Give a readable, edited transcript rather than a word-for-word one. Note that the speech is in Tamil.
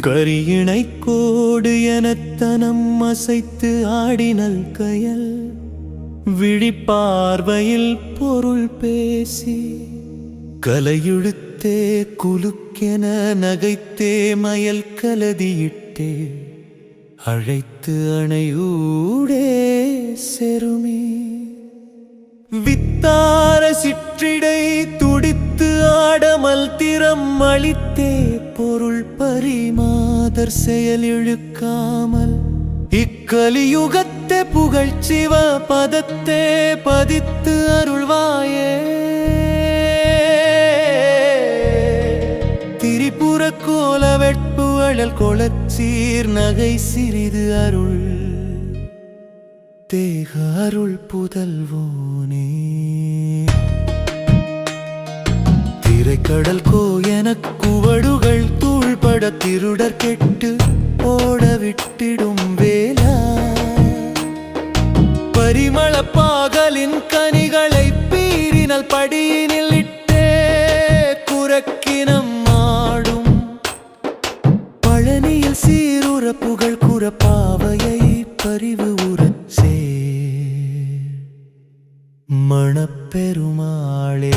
கரியிணை கோடு எனத்தனம் அசைத்து ஆடினல் கயல் விழிப்பார்வையில் பொருள் பேசி கலையுழுத்தே குலுக்கென நகைத்தே மயல் கலதியிட்டே அழைத்து அணையூடே செருமே வித்தார சிற்றிடை துடித்து ஆடமல் திறம் அளித்தே பொருள் பரிமாதர் செயல் இழுக்காமல் இக்கலியுகத்தே புகழ்ச்சிவ பதத்தே பதித்து அருள்வாயே திரிபுர கோல வெட்பு அழல் கொளச்சீர் நகை சிறிது அருள் தேக அருள் புதல்வோனே திரைக்கடல் கோ எனக் குவடுகள் தூள்பட திருடர் கெட்டு ஓட விட்டிடும் வேளா பரிமள பாகலின் கனிகளை பீரினல் படியினில் இட்டே குரக்கினம் ஆடும் பழனியில் சீருற புகழ் குறப்பாவையை பரிவு உரச்சே மணப்பெருமாளே